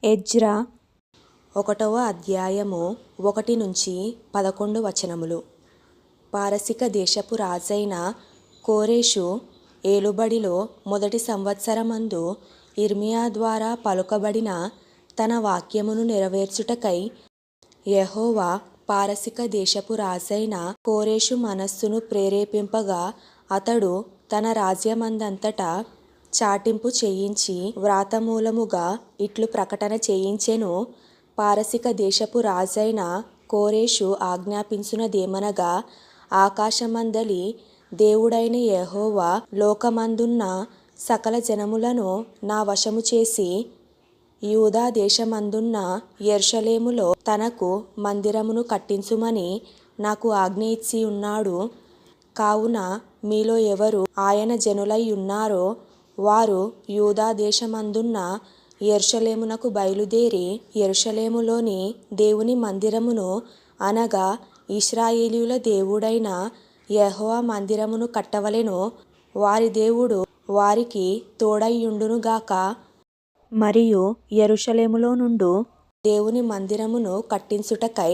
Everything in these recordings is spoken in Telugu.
ఎజ్రా 1వ అధ్యాయము 1-11 వచనములు. పారసిక దేశపు రాజైన కోరెషు ఏలుబడిలో మొదటి సంవత్సరమందు యిర్మీయా ద్వారా పలుకబడిన తన వాక్యమును నెరవేర్చుటకై యెహోవా పారసిక దేశపు రాజైన కోరెషు మనస్సును ప్రేరేపింపగా అతడు తన రాజ్యమందంతటా చాటింపు చేయించి వ్రాతమూలముగా ఇట్లు ప్రకటన చేయించెను. పారసిక దేశపు రాజైన కోరెషు ఆజ్ఞాపించునదేమనగా, ఆకాశమందలి దేవుడైన యెహోవా లోకమందున్న సకల జనములను నా వశము చేసి యూదా దేశమందున్న యెరూషలేములో తనకు మందిరమును కట్టించుమని నాకు ఆజ్ఞ ఇచ్చి ఉన్నాడు. కావున మీలో ఎవరు ఆయన జనులై ఉన్నారో వారు యూదా దేశమందున్న యెరూషలేమునకు బయలుదేరి యెరూషలేములోని దేవుని మందిరమును అనగా ఇశ్రాయేలీయుల దేవుడైన యెహోవా మందిరమును కట్టవలెను. వారి దేవుడు వారికి తోడైయుండునుగాక. మరియు యెరూషలేములో నుండు దేవుని మందిరమును కట్టించుటకై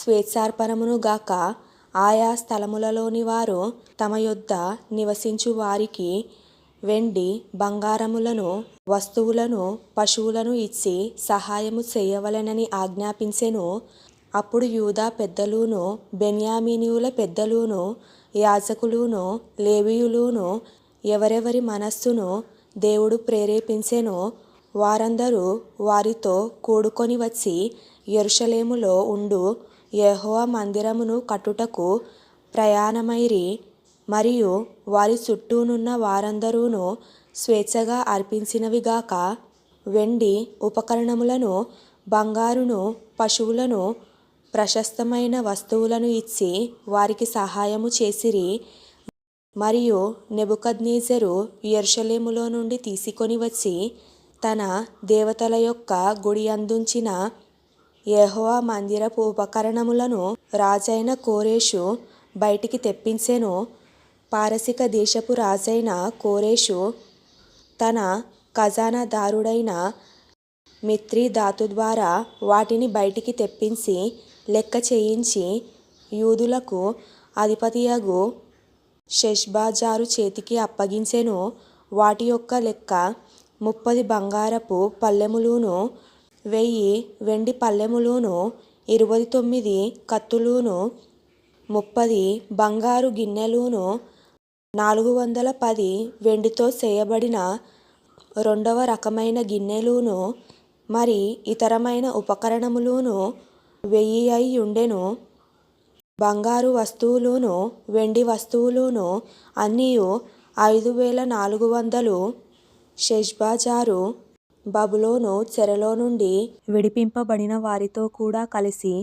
స్వేచ్ఛార్పణమును గాక ఆయా స్థలములలోని వారు తమ యొద్ద నివసించు వారికి వెండి బంగారములను వస్తువులను పశువులను ఇచ్చి సహాయము చేయవలెనని ఆజ్ఞాపించెను. అప్పుడు యూదా పెద్దలును బెన్యామీనీయుల పెద్దలును యాజకులును లేవీయులును ఎవరెవరి మనస్సును దేవుడు ప్రేరేపించెనో వారందరూ వారితో కూడుకొని వచ్చి యెరూషలేములో ఉండు యెహోవా మందిరమును కట్టుటకు ప్రయాణమైరి. మరియు వారి చుట్టూనున్న వారందరూను స్వేచ్ఛగా అర్పించినవిగాక వెండి ఉపకరణములను బంగారును పశువులను ప్రశస్తమైన వస్తువులను ఇచ్చి వారికి సహాయము చేసిరి. మరియు నెబుకద్నెజరు యెరూషలేములో నుండి తీసుకొని వచ్చి తన దేవతల యొక్క గుడి అందుంచిన యెహోవా మందిరపు ఉపకరణములను రాజైన కోరెషు బయటికి తెప్పించెను. పారసిక దేశపు రాజైన కోరెషు తన ఖజానాదారుడైన మిత్రిదాతు ద్వారా వాటిని బయటికి తెప్పించి లెక్క చేయించి యూదులకు అధిపతియగు షెష్బజ్జరు చేతికి అప్పగించెను. వాటి యొక్క లెక్క 30 బంగారపు పళ్ళెములును 1000 వెండి పళ్ళెములును 29 కత్తులును 30 బంగారు గిన్నెలును 410 వెండితో చేయబడిన 2వ రకమైన గిన్నెలును మరి ఇతరమైన ఉపకరణములును 1000 అయి ఉండెను. బంగారు వస్తువులును వెండి వస్తువులును అన్నియు 5400. షెష్బజ్జరు బబులోను చెరలో నుండి విడిపింపబడిన వారితో కూడా కలిసి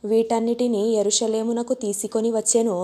వీటన్నిటిని యెరూషలేమునకు తీసుకొని వచ్చెను.